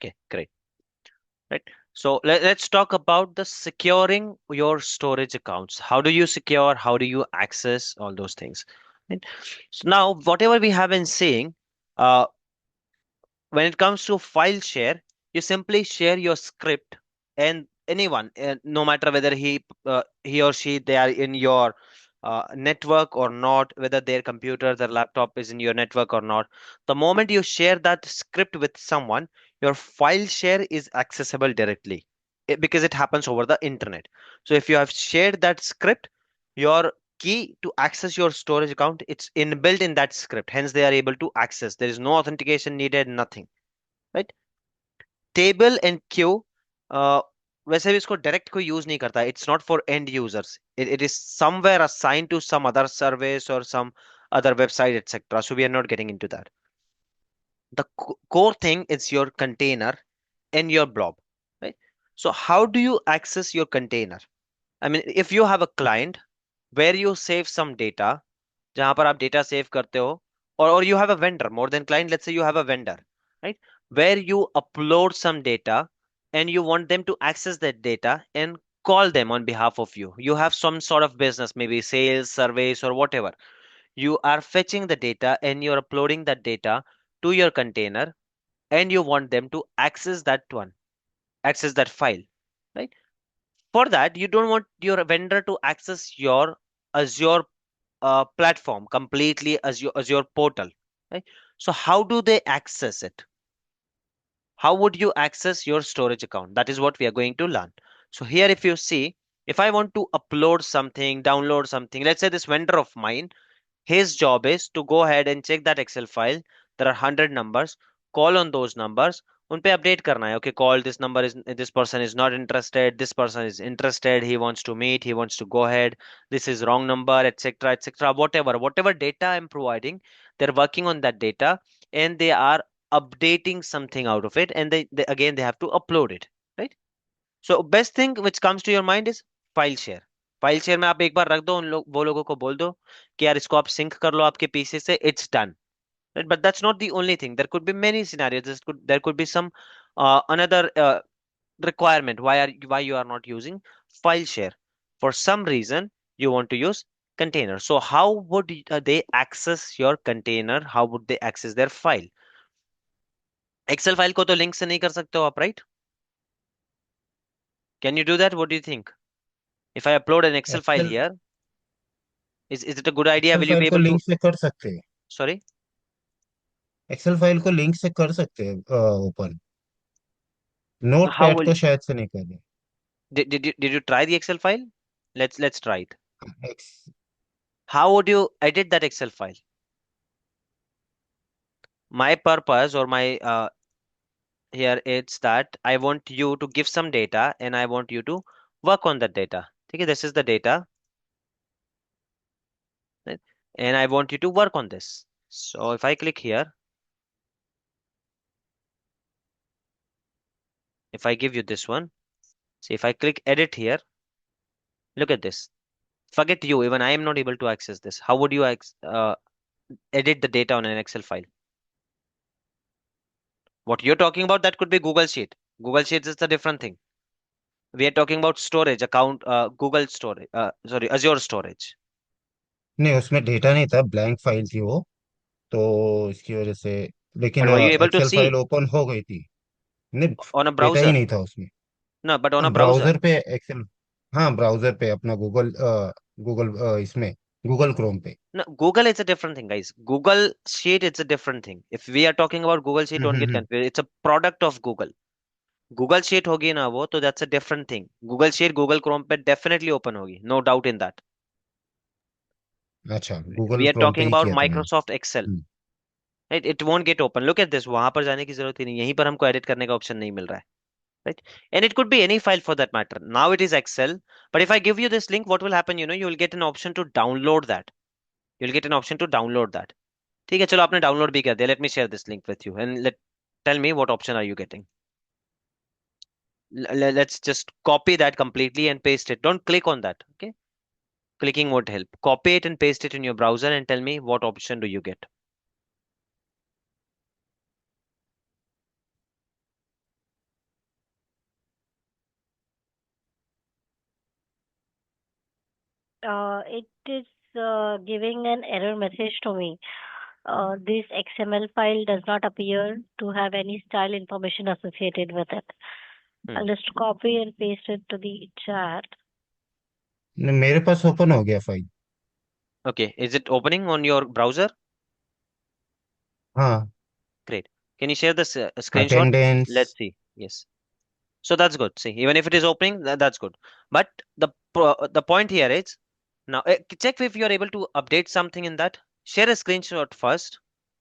Okay, great. Right. So let's talk about the securing your storage accounts. How do you secure? How do you access all those things? Right. So now, whatever we have been saying, uh, when it comes to file share, you simply share your script and anyone, no matter whether he or she they are in your network or not, whether their computer, their laptop is in your network or not. The moment you share that script with someone, your file share is accessible directly because it happens over the internet. So if you have shared that script, your key to access your storage account, it's inbuilt in that script, hence they are able to access. There is no authentication needed, nothing, right? Table and queue वैसे भी इसको direct कोई use नहीं करता. It's not for end users. It is somewhere assigned to some other service और some other website, etc. So we are not getting into that. The core thing is your container and your blob, right? So how do you access your container? I mean, if you have a client where you save some data, जहां पर आप data save करते हो, or you have a vendor, more than client, let's say you have a vendor, right, where you upload some data and you want them to access that data and call them on behalf of you. You have some sort of business, maybe sales, surveys, or whatever. You are fetching the data and you're uploading that data to your container, and you want them to access that one, access that file, right? For that, you don't want your vendor to access your Azure platform completely, Azure portal, right? So how do they access it? How would you access your storage account? That is what we are going to learn. So here, if you see, if I want to upload something, download something, let's say this vendor of mine, his job is to go ahead and check that Excel file. There are 100 numbers. Call on those numbers. उन पे update करना है. Okay, call this number is, this person is not interested. This person is interested. He wants to meet. He wants to go ahead. This is wrong number, etc., etc. Whatever data I'm providing, they're working on that data and they are updating something out of it, and they again they have to upload it, right? So best thing which comes to your mind is file share. File share में आप एक बार रख दो, उन लोग वो लोगों को बोल दो कि यार इसको आप सिंक कर लो आपके पीसी से, it's done. But that's not the only thing. There could be many scenarios. There could be some another requirement why you are not using file share. For some reason you want to use container. So how would they access your container? How would they access their file? Excel file को तो link से नहीं कर सकते हो आप, right? Can you do that? What do you think? if I upload an Excel file Excel here, is it a good idea? Excel Will you file be को able to? Link से कर सकते हैं। Sorry, एक्सेल फाइल को link से कर सकते हैं open. Note how pad will को शायद से नहीं कर did you try the Excel file? Let's try it. रहे। How would you edit that Excel file? My purpose or my here it's that I want you to give some data and I want you to work on that data. Okay, this is the data, right? And I want you to work on this. So if I click here, if I give you this one, see if I click edit here, look at this. Forget you, even I am not able to access this. How would you edit the data on an Excel file? What you're talking about, that could be Google Sheet. Google Sheets is a different thing. We are talking about storage account, Google storage, sorry, Azure storage. नहीं, उसमें data नहीं था, blank file थी वो, तो इसकी वजह से। लेकिन But were you able to Excel file see open हो गई थी। नहीं, on a डेटा ही browser? नहीं था उसमें। No, but on a हाँ, browser. ब्राउजर पे एक्सेल। हाँ, ब्राउजर पे अपना गूगल इसमें गूगल क्रोम पे। No, Google is a different thing, guys. Google Sheet, it's a different thing. If we are talking about Google Sheet, don't get hmm. confused. It's a product of Google. Google Sheet होगी ना वो, तो that's a different thing. Google Sheet Google Chrome पे definitely open होगी, no doubt in that. अच्छा, Google We are Chrome पे talking he about किया था मैंने। Microsoft Excel. Right? It won't get open. Look at this. वहां पर जाने की जरूरत ही नहीं, यहीं पर हमको edit करने का option नहीं मिल रहा है. Right? And it could be any file for that matter. Now it is Excel, but if I give you this link, what will happen? You will get an option to download that. You'll get an option to download that. ठीक है, चलो आपने download भी कर दिया. Let me share this link with you and tell me what option are you getting. Let's just copy that completely and paste it. Don't click on that. Okay, clicking won't help. Copy it and paste it in your browser and tell me what option do you get. It is giving an error message to me. This XML file does not appear to have any style information associated with it. Hmm. I'll just copy and paste it to the chat. मेरे पास open हो गया file. Okay, is it opening on your browser? हाँ। Great. Can you share this screenshot? Attendance. Let's see. Yes. So that's good. See, even if it is opening, that's good. But the point here is now check if you are able to update something in that. Share a screenshot first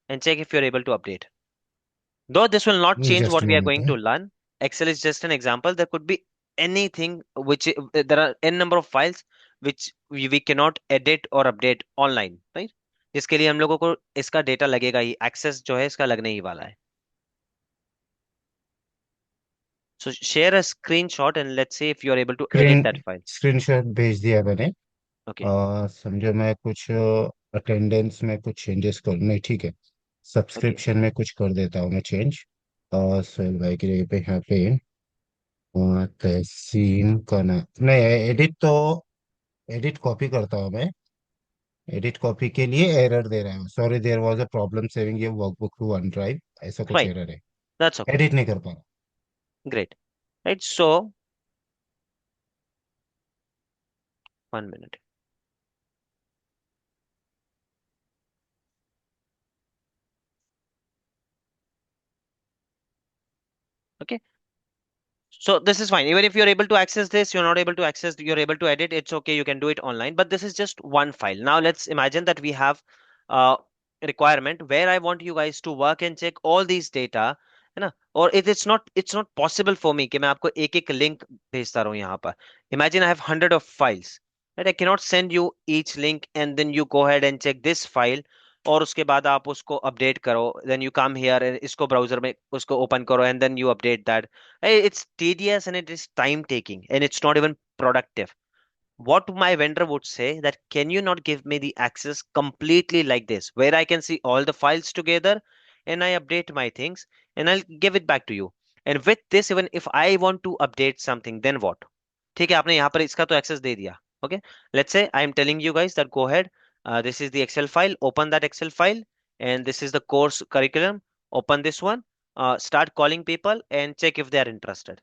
and check if you're able to update. Though this will not change just what we are moment going है। to learn, Excel is just an example. There could be anything which there are n number of files which we cannot edit or update online, right? जिसके लिए हम लोगों को इसका data लगेगा ही, access जो है इसका लगने ही वाला है. So share a screenshot and let's see if you are able to edit screen that file. Screenshot भेज दिया मैंने। Okay. समझो मैं कुछ अटेंडेंस में कुछ चेंजेस कर नहीं, ठीक है। Okay. सब्सक्रिप्शन में कुछ कर देता हूँ मैं चेंज। सोहेल भाई की जगह पे यहाँ पे तहसीन का ना नहीं, एडिट कॉपी करता हूँ मैं। एडिट कॉपी के लिए एरर दे रहा है, sorry there was a problem saving your workbook to OneDrive, ऐसा कुछ Fine. एरर है। That's okay. एडिट नहीं कर पा रहा। Great. Right. So 1 minute. Okay. So this is fine. Even if you're able to access this, you're not able to access, you're able to edit, it's okay. You can do it online. But this is just one file. Now let's imagine that we have a requirement where I want you guys to work and check all these data, है ना? और it's not possible for me कि मैं आपको एक एक link भेजता रहूं यहाँ पर. Imagine I have 100 of files. Right? I cannot send you each link and then you go ahead and check this file और उसके बाद आप उसको अपडेट करो, then you come here and इसको ब्राउजर में उसको ओपन करो and then you update that. It's tedious and it is time taking and it's not even productive. What my vendor would say that can you not give me the access completely like this where I can see all the files together and I update my things and I'll give it back to you. And with this, even if I want to update something, then what? ठीक है, आपने यहाँ पर इसका तो access दे दिया. Okay, let's say I am telling you guys that go ahead, this is the Excel file, open that Excel file, and this is the course curriculum, open this one, start calling people and check if they are interested.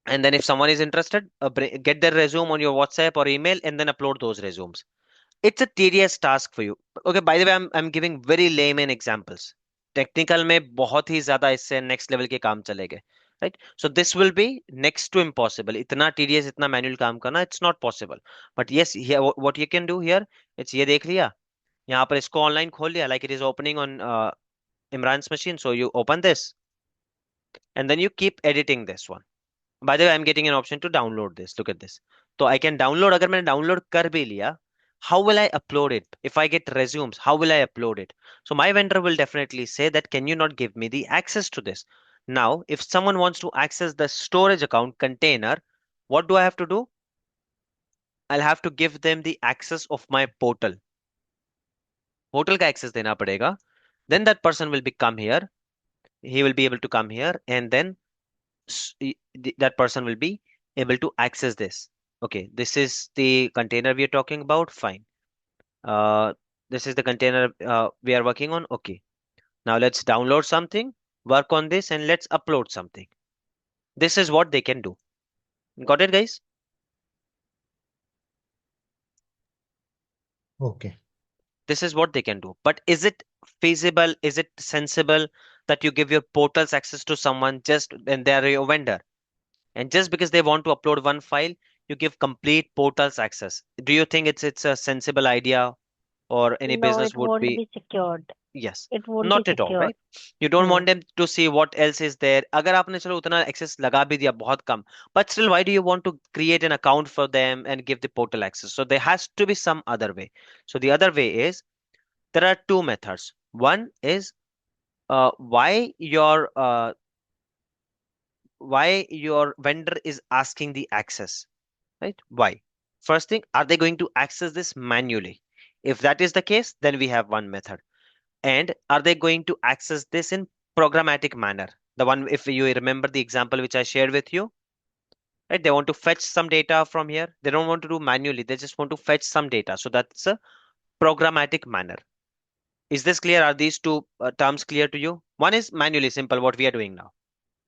And then if someone is interested, get their resume on your WhatsApp or email and then upload those resumes. It's a tedious task for you. Okay, by the way, I'm giving very layman examples. Technical में बहुत ही ज्यादा इससे next level के काम चलेंगे. Right, so this will be next to impossible. इतना tedious, इतना manual काम करना, it's not possible. But yes, what you can do here, it's ये देख लिया, यहाँ पर इसको ऑनलाइन खोल लिया, like it is opening on Imran's machine, so you open this and then you keep editing this one. By the way, I'm getting an option to download this. Look at this. So I can download. अगर मैंने download कर भी लिया, how will I upload it? If I get resumes, how will I upload it? So my vendor will definitely say that can you not give me the access to this? Now, if someone wants to access the storage account container, what do I have to do? I'll have to give them the access of my portal. Portal का access देना पड़ेगा. Then that person will be come here. He will be able to come here and then that person will be able to access this. Okay, this is the container we are talking about. Fine. Uh, this is the container we are working on. Okay. Now let's download something, work on this, and let's upload something. This is what they can do. Got it, guys? Okay. This is what they can do. But is it feasible? Is it sensible that you give your portals access to someone just when they are your vendor? And just because they want to upload one file, you give complete portals access. Do you think it's a sensible idea or any No, business it would won't be? be secured. Yes, It won't be not at all, secured. right? You don't Hmm. want them to see what else is there. अगर आपने चलो उतना access लगा भी दिया बहुत कम, but still why do you want to create an account for them and give the portal access? So there has to be some other way. So the other way is there are two methods. One is why your vendor is asking the access, right? Why? First thing, are they going to access this manually? If that is the case, then we have one method. And are they going to access this in programmatic manner? The one, if you remember the example which I shared with you, right? They want to fetch some data from here. They don't want to do manually. They just want to fetch some data. So that's a programmatic manner. Is this clear? Are these two terms clear to you? One is manually simple, what we are doing now,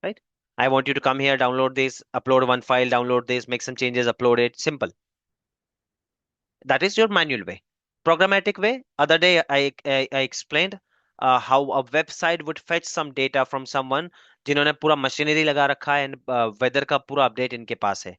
right? I want you to come here, download this, upload one file, download this, make some changes, upload it. Simple. That is your manual way. Programmatic way, other day I explained how a website would fetch some data from someone जिन्होंने पूरा machinery लगा रखा है and weather का पूरा update इनके पास है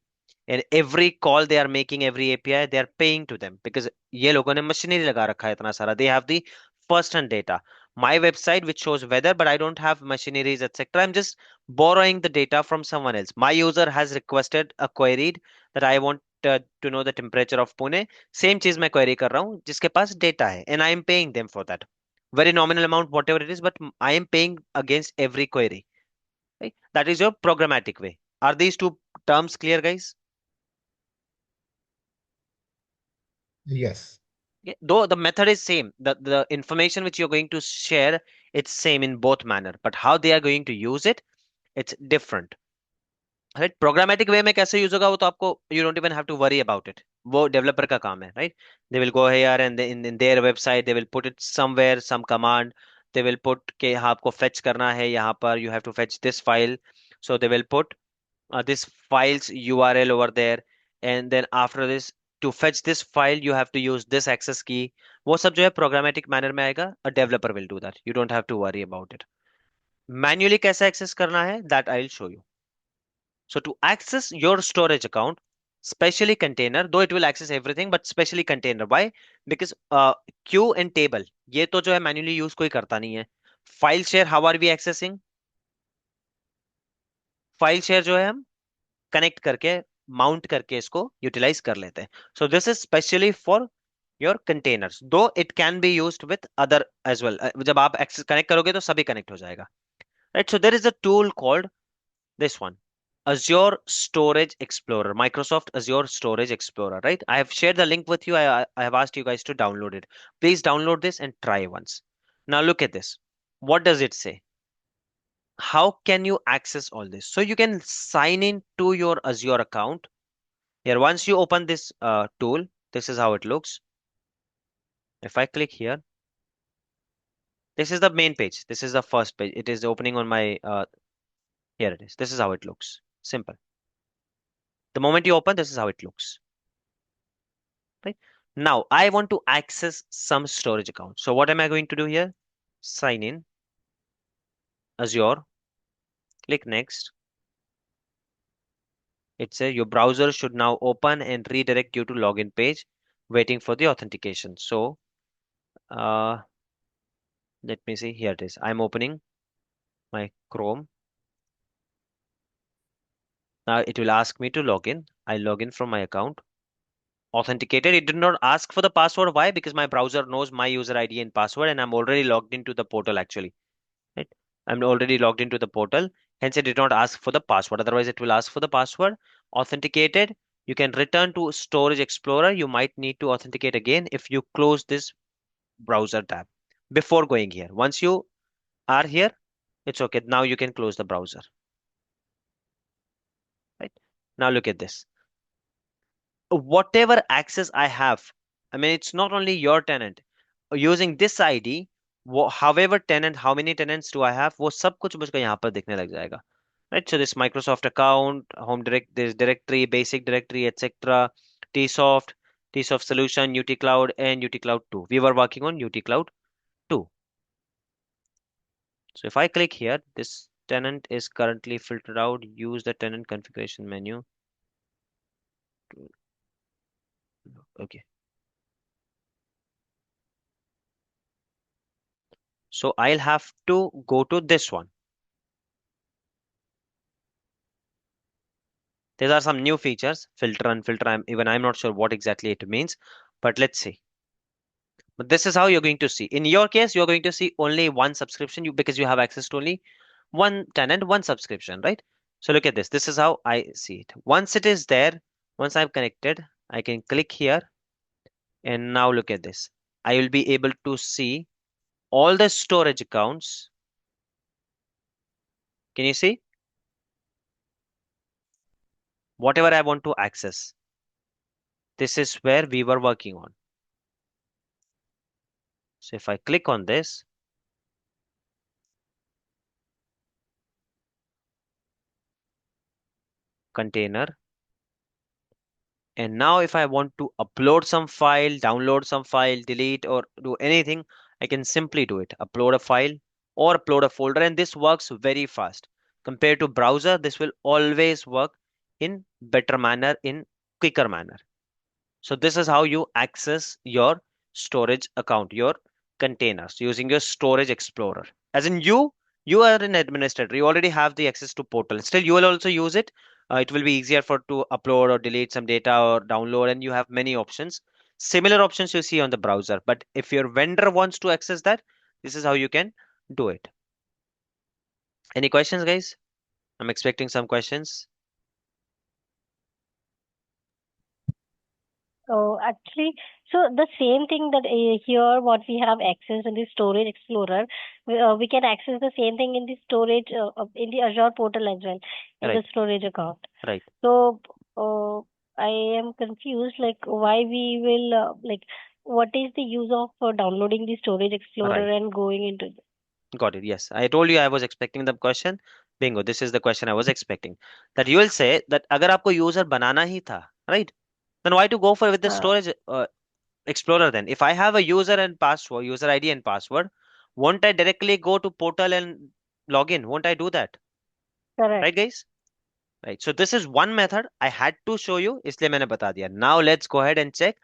and every call they are making, every API they are paying to them because ये लोगों ने मशीनरी लगा रखा है इतना सारा. They have the first hand data. My website which shows weather, but I don't have machineries etc. I'm just borrowing the data from someone else. My user has requested a query that I want to know the temperature of Pune. Same चीज मैं query कर रहा हूँ जिसके पास data है and I am paying them for that very nominal amount whatever it is, but I am paying against every query, right? That is your programmatic way. Are these two terms clear, guys? Yes. Yeah, though the method is same, the information which you're going to share, it's same in both manner, but how they are going to use it, it's different. Right programmatic way में कैसे use होगा वो तो आपको you don't even have to worry about it, वो developer का काम है, right? They will go here and in there website they will put it somewhere some command. They will put के हाँ आपको फेच करना है यहाँ पर, you have to fetch this file. So they will put this file's URL over there, and then after this to fetch this file you have to use this access key. वो सब जो है programmatic manner में आएगा. A developer will do that, you don't have to worry about it. Manually कैसे access करना है that I will show you. So to access your storage account, specially container, though it will access everything, but specially container. Why? Because queue and table, ये तो जो है manually use कोई करता नहीं है. File share, how are we accessing? File share जो है हम connect करके mount करके इसको utilize कर लेते हैं. So this is specially for your containers, though it can be used with other as well. जब आप access connect करोगे तो सभी connect हो जाएगा. Right? So there is a tool called this one, Azure Storage Explorer, Microsoft Azure Storage Explorer, right? I have shared the link with you. I have asked you guys to download it. Please download this and try once. Now look at this. What does it say? How can you access all this? So you can sign in to your Azure account. Here, once you open this tool, this is how it looks. If I click here, this is the main page. This is the first page. It is opening on my, here it is. This is how it looks. Simple. The moment you open, this is how it looks. Right? Now I want to access some storage account. So what am I going to do here? Sign in, Azure, click next. It says your browser should now open and redirect you to login page, waiting for the authentication. So uh, let me see. Here it is. I'm opening my Chrome. Now it will ask me to log in. I log in from my account. Authenticated. It did not ask for the password. Why? Because my browser knows my user ID and password, and I'm already logged into the portal actually. Right? I'm already logged into the portal. Hence, it did not ask for the password. Otherwise, it will ask for the password. Authenticated. You can return to Storage Explorer. You might need to authenticate again if you close this browser tab before going here. Once you are here, it's okay. Now you can close the browser. Right? Now look at this. Whatever access I have, I mean, it's not only your tenant. Using this ID, however tenant, how many tenants do I have, वो सब कुछ मुझको यहाँ पर दिखने लग जाएगा. Right? So this Microsoft account, home direct, this directory, basic directory, etc. Tsoft, Tsoft solution, UT-Kloud, and UT-Kloud 2. We were working on UT-Kloud 2. So if I click here, this tenant is currently filtered out. Use the tenant configuration menu. Okay. So I'll have to go to this one. These are some new features, filter and filter. I'm not sure what exactly it means, but let's see. But this is how you're going to see. In your case, you're going to see only one subscription because you have access to only one tenant, one subscription, right? So look at this. This is how I see it. Once it is there, once I've connected, I can click here and now look at this. I will be able to see all the storage accounts. Can you see? whatever I want to access. This is where we were working on. So if I click on this, container, and now if I want to upload some file, download some file, delete or do anything, I can simply do it. Upload a file or upload a folder, and this works very fast. Compared to browser, this will always work in better manner, in quicker manner. So this is how you access your storage account, your containers using your storage explorer. As in you are an administrator. You already have the access to portal. Still, you will also use it. It will be easier for to upload or delete some data or download, and you have many options. Similar options you see on the browser. But if your vendor wants to access that, this is how you can do it. Any questions, guys? I'm expecting some questions. Oh, actually, so the same thing that here what we have access in the Storage Explorer, we can access the same thing in the storage in the Azure portal as well, in the Right, storage account. right, So I am confused, like why we will like what is the use of downloading the Storage Explorer right. and going into Got it. Yes. I told you I was expecting the question. Bingo. This is the question I was expecting. That you will say that अगर आपको user बनाना ही था, right? Then why to go for with the uh, storage explorer then? If I have a user and password, user ID and password, won't I directly go to portal and log in? Won't I do that? correct. Right, guys? Right. So this is one method I had to show you, इसलिए मैंने बता दिया. Now let's go ahead and check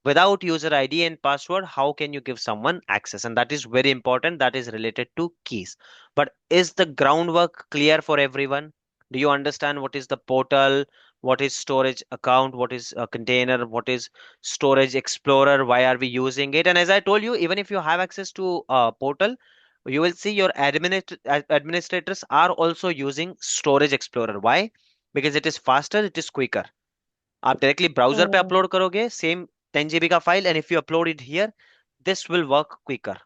without user ID and password, how can you give someone access? And that is very important. That is related to keys. But is the groundwork clear for everyone? Do you understand what is the portal? What is storage account? What is a container? What is storage explorer? Why are we using it? And as I told you, even if you have access to a portal, you will see your administrators are also using storage explorer. Why? Because it is faster, it is quicker. आप directly browser पे Mm, upload करोगे same 10 GB का file, and if you upload it here, this will work quicker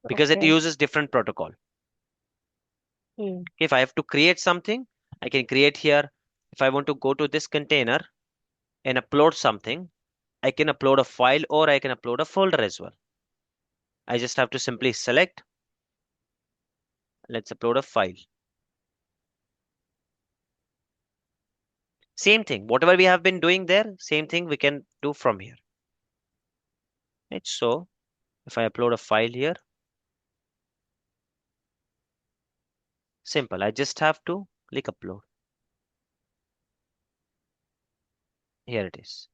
because it okay. uses different protocol. Mm, If I have to create something, I can create here. If I want to go to this container and upload something, I can upload a file or I can upload a folder as well. I just have to simply select, let's upload a file. Same thing, whatever we have been doing there, same thing we can do from here. Right? So if I upload a file here, simple. I just have to click upload. Here it is.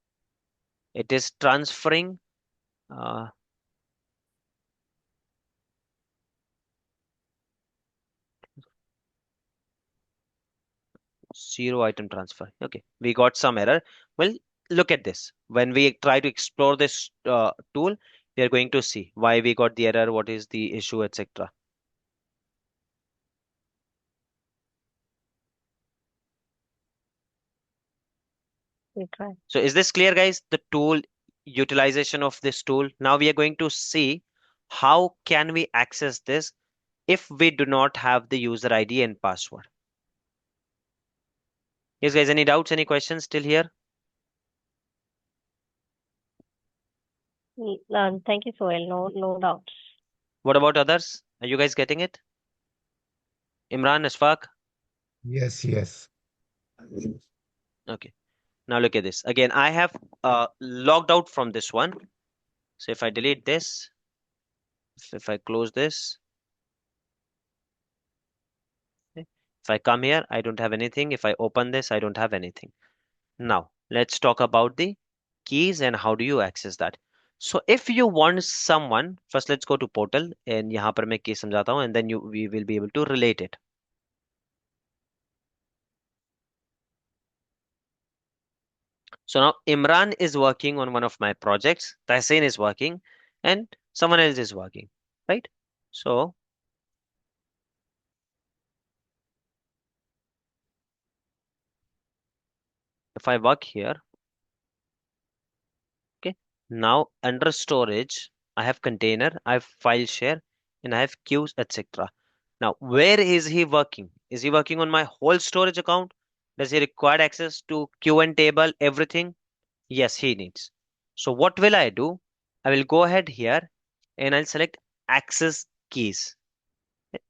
It is transferring uh, zero item transfer. Okay, we got some error. Well, look at this. When we try to explore this tool, we are going to see why we got the error, what is the issue, etc. we try. So is this clear, guys? The tool utilization of this tool. Now we are going to see how can we access this if we do not have the user ID and password. Yes, guys, any doubts, any questions still here? Thank you, Soel. No doubts. What about others? Are you guys getting it? Imran, Ashfaq? Yes, yes. Okay. Now look at this. Again, I have logged out from this one. So if I delete this, if I close this, okay, if I come here, I don't have anything. If I open this, I don't have anything. Now, let's talk about the keys and how do you access that. So if you want someone, first let's go to portal and यहाँ पर मैं case समझाता हूँ and then we will be able to relate it. So now Imran is working on one of my projects, Tahsin is working, and someone else is working, right? So if I work here, okay, now under storage, I have container, I have file share, and I have queues, etc. Now, where is he working? Is he working on my whole storage account? Does he require access to queue and table, everything? Yes, he needs. So what will I do? I will go ahead here and I'll select access keys.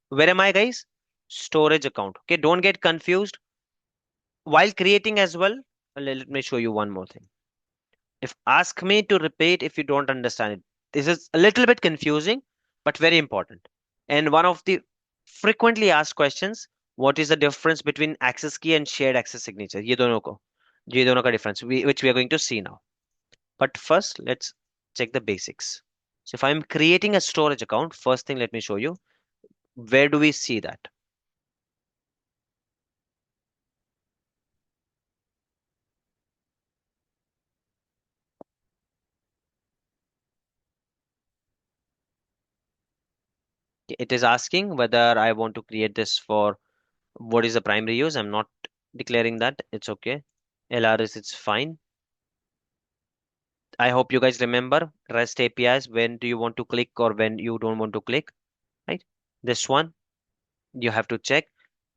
Where am I, guys? Storage account. Okay, don't get confused. While creating as well, let me show you one more thing. If ask me to repeat if you don't understand it. This is a little bit confusing, but very important. And one of the frequently asked questions, what is the difference between access key and shared access signature? ये दोनों का difference, which we are going to see now. But first, let's check the basics. So if I'm creating a storage account, first thing, let me show you. Where do we see that? It is asking whether I want to create this for what is the primary use. I'm not declaring that. It's okay. LRS, it's fine. I hope you guys remember REST APIs. When do you want to click or when you don't want to click, right? This one you have to check.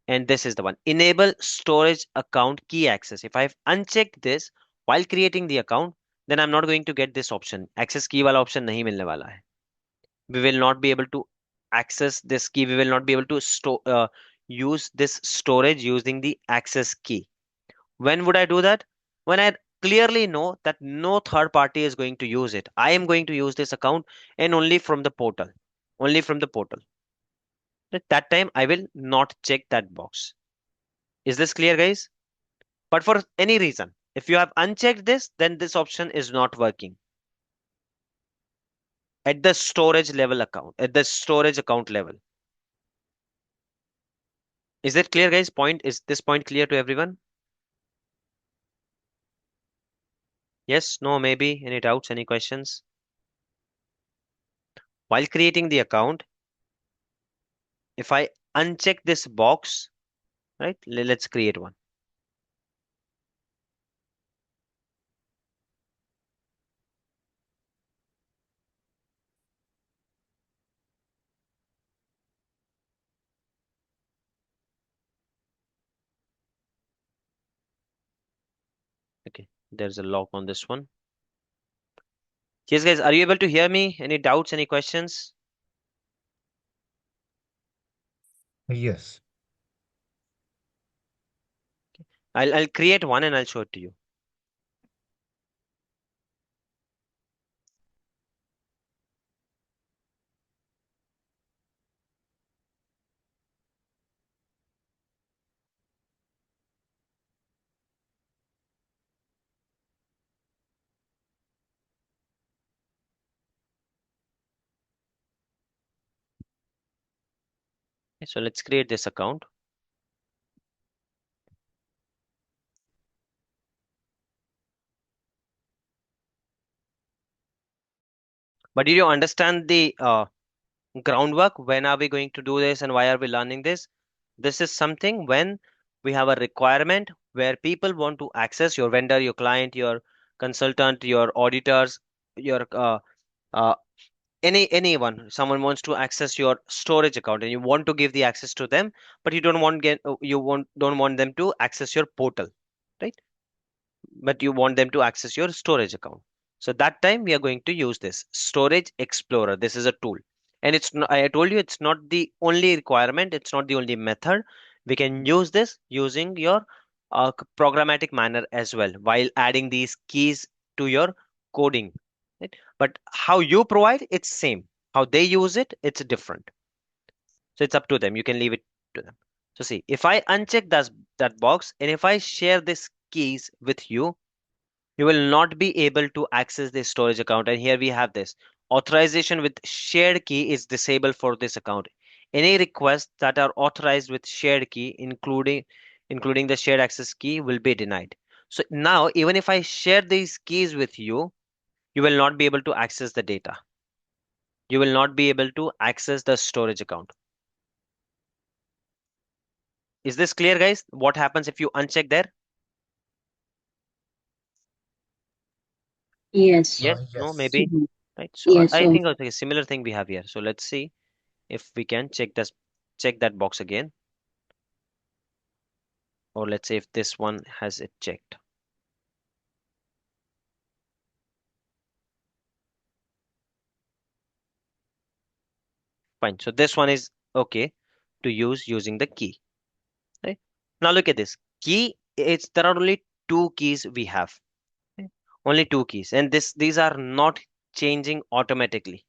And this is the one. Enable storage account key access. If I've unchecked this while creating the account, then I'm not going to get this option. Access key wala option nahi milne wala hai. We will not be able to access this key. We will not be able to use this storage using the access key. When would I do that? When I clearly know that no third party is going to use it. I am going to use this account and only from the portal. Only from the portal. At that time, I will not check that box. Is this clear, guys? But for any reason, if you have unchecked this, then this option is not working at the storage level account, at the storage account level. Is that clear, guys? Is this point clear to everyone? Yes, no, maybe. Any doubts, any questions? While creating the account, if I uncheck this box, right? Let's create one. Okay, there's a lock on this one. Yes, guys, are you able to hear me? Any doubts, any questions? Yes. I'll create one and I'll show it to you. Okay, so let's create this account. But did you understand the groundwork? When are we going to do this and why are we learning this? This is something when we have a requirement where people want to access your vendor, your client, your consultant, your auditors, your uh, anyone. Someone wants to access your storage account and you want to give the access to them, but you don't want them to access your portal, right? But you want them to access your storage account. So that time we are going to use this Storage Explorer. This is a tool. And it's not, I told you it's not the only requirement, it's not the only method. We can use this using your programmatic manner as well while adding these keys to your coding. Right? But how you provide, it's same. How they use it, it's different. So it's up to them. You can leave it to them. So see, if I uncheck that box and if I share these keys with you, you will not be able to access this storage account. And here we have this authorization with shared key is disabled for this account. Any requests that are authorized with shared key, including the shared access key, will be denied. So now, even if I share these keys with you, you will not be able to access the data. You will not be able to access the storage account. Is this clear, guys? What happens if you uncheck there? Yes. Yes, no, Yes. maybe. Mhm. Right. So Yes. I So, think it's a similar thing we have here. So let's see if we can check that box again. or let's say if this one has it checked. Fine. So this one is okay to use using the key. Right? Now look at this. Key, it's there are only two keys we have. Okay? Only two keys. And these are not changing automatically.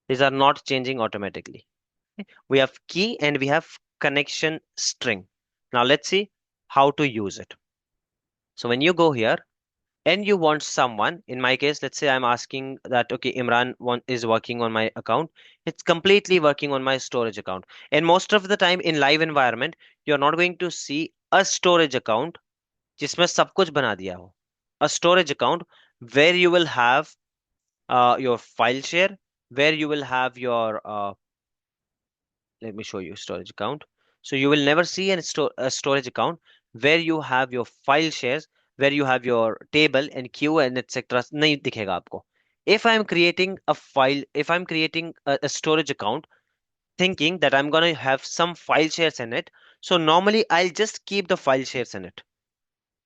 These are not changing automatically. Okay? We have key and we have connection string. Now let's see how to use it. So when you go here and you want someone, in my case, let's say I'm asking that, okay, is working on my account. It's completely working on my storage account. And most of the time in live environment, you're not going to see a storage account जिसमें सब कुछ बना दिया हो. A storage account where you will have your file share, where you will have your let me show you storage account. So you will never see a storage account where you have your file shares, where you have your table and queue and etc. नहीं दिखेगा आपको. If I'm creating a file, if I'm creating a storage account, thinking that I'm gonna have some file shares in it, so normally I'll just keep the file shares in it.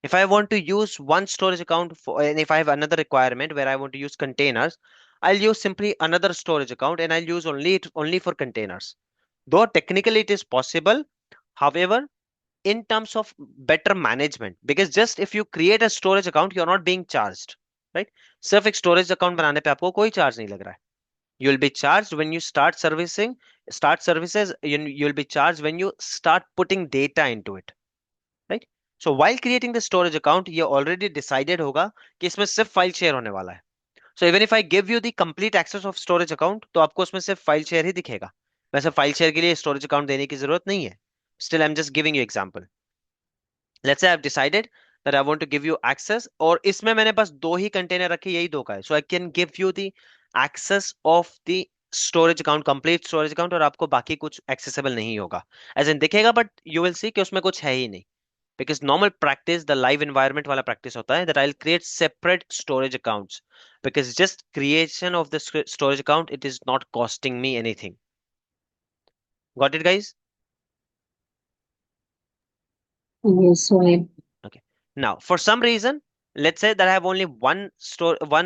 If I want to use one storage account for, and if I have another requirement where I want to use containers, I'll use simply another storage account and I'll use only for containers. Though technically it is possible, however, in terms of better management, because just if you create a storage account, you're not being charged, right? सिर्फ एक storage account बनाने पे आपको कोई charge नहीं लग रहा है. You'll be charged when you start services. You'll be charged when you start putting data into it, right? So while creating the storage account, ये already decided होगा कि इसमें सिर्फ file share होने वाला है. So even if I give you the complete access of storage account, तो आपको उसमें सिर्फ file share ही दिखेगा. वैसे file share के लिए storage account देने की जरूरत नहीं है. Still, I'm just giving you example. Let's say I've decided that I want to give you access, और इसमें मैंने बस दो ही कंटेनर रखे, यही दो का है. So I can give you the access of the storage account, complete storage account, और आपको बाकी कुछ accessible नहीं होगा. As in दिखेगा, but you will see कि उसमें कुछ है ही नहीं. Because normal practice, the live environment वाला practice होता है that I'll create separate storage accounts, because just creation of the storage account, it is not costing me anything. Got it, guys? Yes, right. Okay. Now, for some reason, let's say that I have only one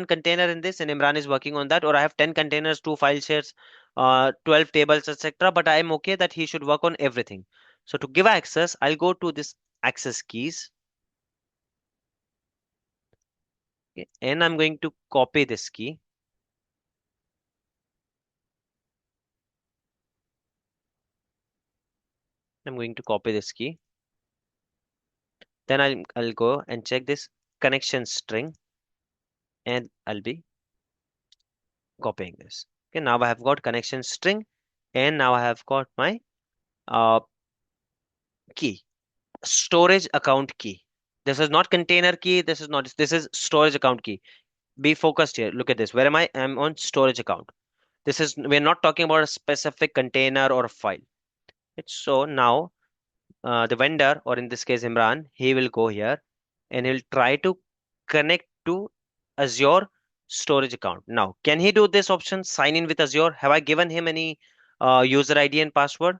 container in this, and Imran is working on that, or I have 10 containers, 2 file shares, 12 tables, etc. But I am okay that he should work on everything. So to give access, I'll go to this access keys. Okay, and I'm going to copy this key. I'm going to copy this key. Then I'll go and check this connection string, and I'll be copying this. Okay, now I have got connection string, and now I have got my uh, key, storage account key. This is not container key. This is not. This is storage account key. Be focused here. Look at this. Where am I? I'm on storage account. This is, we're not talking about a specific container or a file. So now the vendor, or in this case Imran, he will go here and he'll try to connect to Azure storage account. Now, can he do this option, sign in with Azure? Have I given him any user ID and password?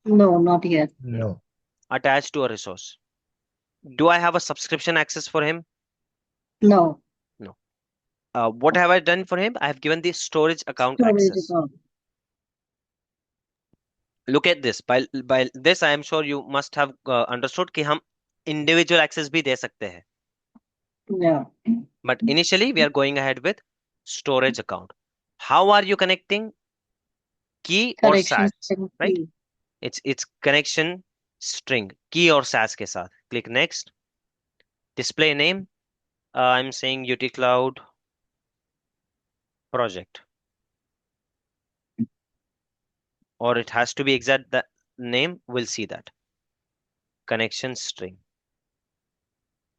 No, not yet. No. Attached to a resource. Do I have a subscription access for him? No. No. What have I done for him? I have given the storage account Storage access. account. Look at this. By this, I am sure you must have understood कि हम individual access भी दे सकते हैं. Yeah. But initially, we are going ahead with storage account. How are you connecting? Key or Correction SAS, right? key. It's connection string, key or SAS के साथ. Click next. Display name. I'm saying UT-Kloud project, or it has to be exact the name. We'll see that. Connection string.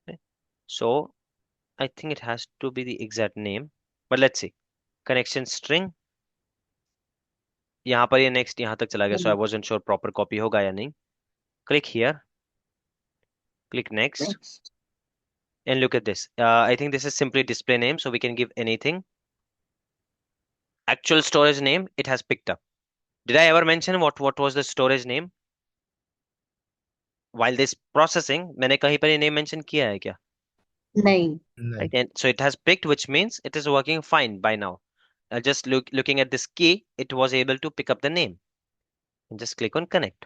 Okay. So I think it has to be the exact name, but let's see. Connection string. यहाँ पर ये next यहाँ तक चला गया, so I wasn't sure proper copy होगा या नहीं. Click here. Click next. Next. And look at this. I think this is simply display name, so we can give anything. Actual storage name, it has picked up. Did I ever mention what was the storage name? while this processing, मैंने कहीं पर ये name mention किया है क्या? नहीं. नहीं. Right, and so it has picked, which means it is working fine by now. Just looking at this key, it was able to pick up the name. And just click on connect,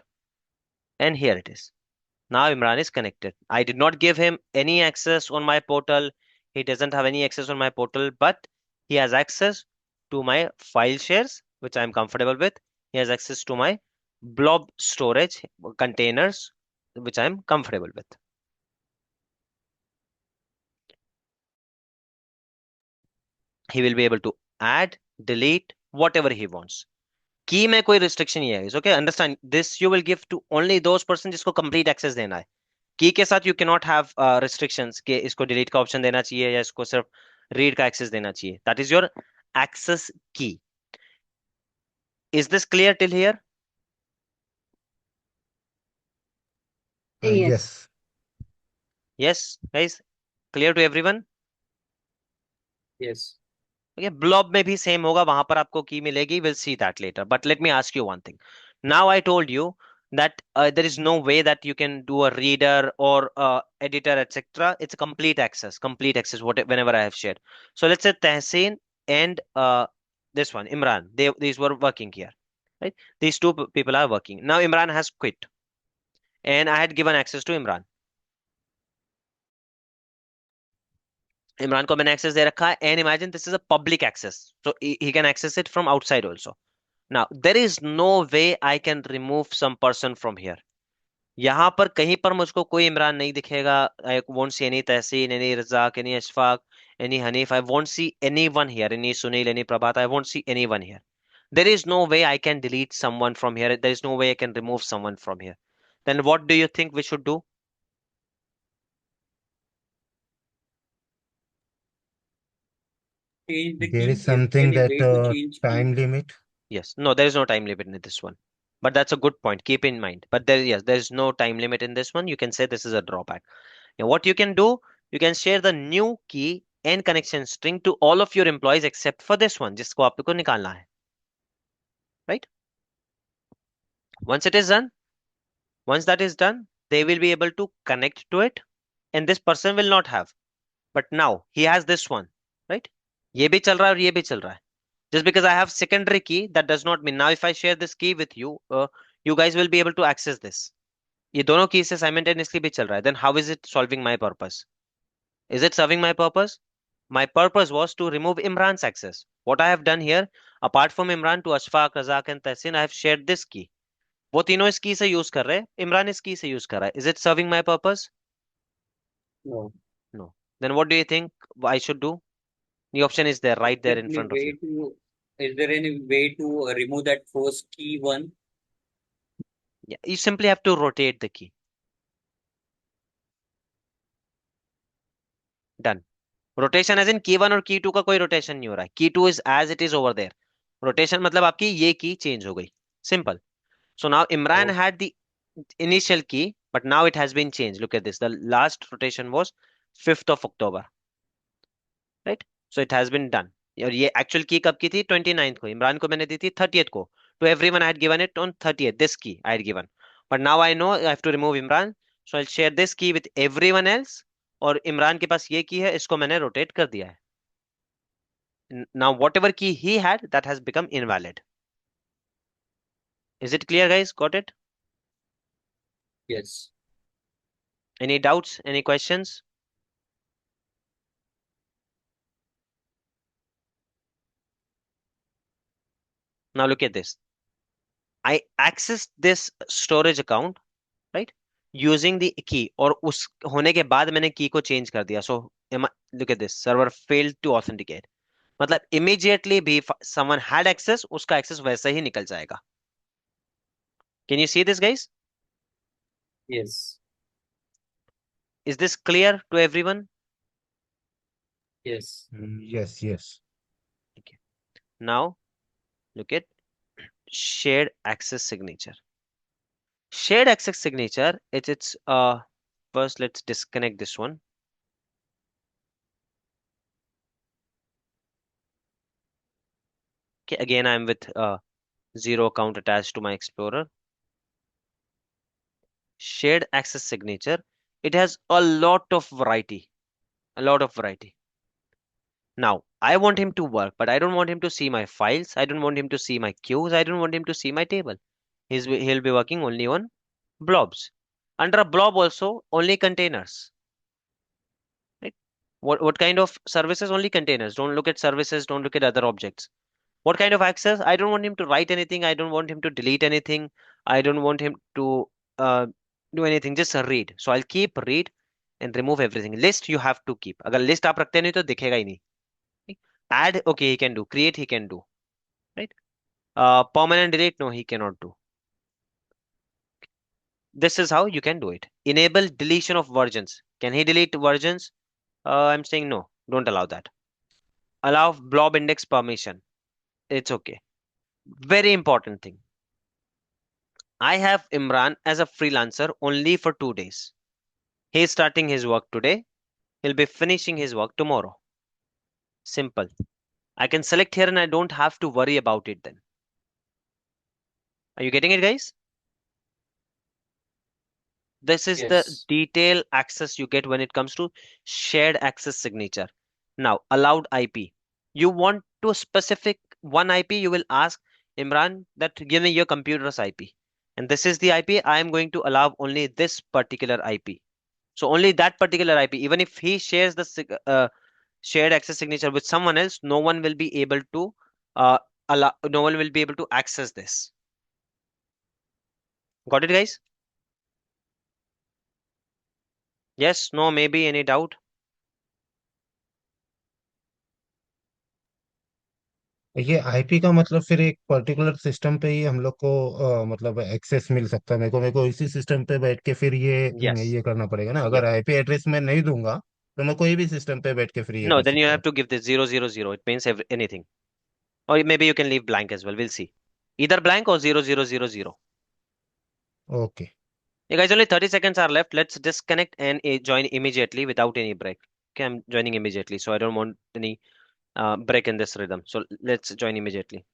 and here it is. Now Imran is connected. I did not give him any access on my portal. He doesn't have any access on my portal, but he has access to my file shares, which I'm comfortable with. He has access to my blob storage containers, which I'm comfortable with. He will be able to add, delete, whatever he wants. की में कोई restriction नहीं है. Okay, understand this. You will give to only those person जिसको complete access देना है. Key के साथ you can not have restrictions कि इसको डिलीट का ऑप्शन देना चाहिए या इसको सिर्फ रीड का एक्सेस देना चाहिए. That is your access key. Is this clear till here? Yes. Yes. Yes guys, clear to everyone? Yes. Okay, blob में भी सेम होगा, वहां पर आपको की मिलेगी. Will see that later, but let me ask you one thing. Now I told you that there is no way that you can do a reader or editor, etc. It's complete access whenever I have shared. So let's say Tehseen and this one Imran, these were working here, right? These two people are working now. Imran has quit and I had given access to Imran. Imran को मैंने access दे रखा है, and imagine this is a public access, so he can access it from outside also. Now there is no way I can remove some person from here. यहाँ पर कहीं पर मुझको कोई इमरान नहीं दिखेगा. I won't see any Tahseen, any Razak, any Ashfaq, any Hanif. I won't see any one here, any Sunil, any Prabhat. I won't see any one here. There is no way I can delete someone from here. There is no way I can remove someone from here. Then what do you think we should do? Change the There key. is Is there something any that way to change key? time limit. Yes. No, there is no time limit in this one. But that's a good point. Keep in mind. But there, yes, there is no time limit in this one. You can say this is a drawback. Now, what you can do, you can share the new key and connection string to all of your employees except for this one, जिसको आपको निकालना है. Right? Once it is done, once that is done, they will be able to connect to it, and this person will not have. But now he has this one, right? ये भी चल रहा है और ये भी चल रहा है. Just because I have secondary key, that does not mean now if I share this key with you, you guys will be able to access this. ये दोनों की से simultaneously भी चल रहा है. Then how is it solving my purpose? Is it serving my purpose? My purpose was to remove Imran's access. What I have done here, apart from Imran, to Ashfaq, Razak and Tahsin, I have shared this key. वो तीनों इस की से use कर रहे हैं, इमरान इस की से यूज कर रहा है. Is it serving my purpose? No. No. Then what do you think I should do? The option is there, right there in Any front of you. way to? Is there any way to remove that first key one? Yeah, you simply have to rotate the key. Done. Rotation as in key one और की to का कोई rotation नहीं हो रहा है. Key two is as it is over there. Rotation मतलब आपकी ये की चेंज हो गई. Simple. So now Imran Oh, had the initial key, but now it has been change. Look at this, the last rotation was 5th of October, right? So it has been done. और ये actual की कब की थी? 29th को. इमरान को मैंने दी थी 30th को. To everyone I had given it on 30th. This key I had given, but now I know I have to remove Imran, so I share this key with everyone else. और इमरान के पास ये की है, इसको मैंने रोटेट कर दिया है. Now whatever key he had, that has become invalid. Is it clear, guys? Got it? yes. Any doubts? Any questions? Now look at this. I accessed this storage account, right? Using the key, और उस होने के बाद मैंने की को change कर दिया. So look at this. Server failed to authenticate. मतलब immediately भी someone had access, उसका access वैसे ही निकल जाएगा. Can you see this, guys? Yes. Is this clear to everyone? Yes. Yes, yes. Okay. Now look at shared access signature. Shared access signature, it's first let's disconnect this one. Okay, again I'm with zero account attached to my Explorer. shared access signature, it has a lot of variety. A lot of variety. Now, I want him to work, but I don't want him to see my files. I don't want him to see my queues. I don't want him to see my table. He'll be working only on blobs. Under a blob also, only containers. Right? What kind of services? Only containers. Don't look at services. Don't look at other objects. What kind of access? I don't want him to write anything. I don't want him to delete anything. I don't want him to uh, do anything. Just read. So I'll keep read and remove everything. List you have to keep. अगर list आप रखते नहीं तो दिखेगा ही नहीं. Add, okay, he can do. Create, he can do. Right? Permanent delete, no, he cannot do. This is how you can do it. Enable deletion of versions. Can he delete versions? I'm saying no. Don't allow that. Allow blob index permission. It's okay. Very important thing. I have Imran as a freelancer only for 2 days. He is starting his work today. He'll be finishing his work tomorrow. Simple. I can select here and I don't have to worry about it then. Are you getting it, guys? This is the Yes. detail access you get when it comes to shared access signature. Now, allowed IP. You want to specific one IP, you will ask Imran that give me your computer's IP. And this is the IP. I am going to allow only this particular IP. So only that particular IP, even if he shares the shared access signature with someone else, no one will be able to no one will be able to access this. Got it, guys? Yes, no, maybe, any doubt? ये IP का मतलब फिर एक particular system पे ही हम लोग को मतलब एक्सेस मिल सकता है। मेरे को इसी सिस्टम पे बैठ के फिर Yes. ये करना पड़ेगा ना। Yes. अगर आईपी एड्रेस मैं नहीं दूंगा तो मैं कोई भी सिस्टम पे बैठ के फिर ये No, कर then you सकता have हूँ। to give this 000. It means anything. Or maybe you can leave blank as well. We'll see. Either blank or 0000. Okay. You guys, only 30 seconds are left. Let's disconnect and join immediately without any break. Okay, I'm joining immediately, so I don't want any break in this rhythm. So let's join immediately.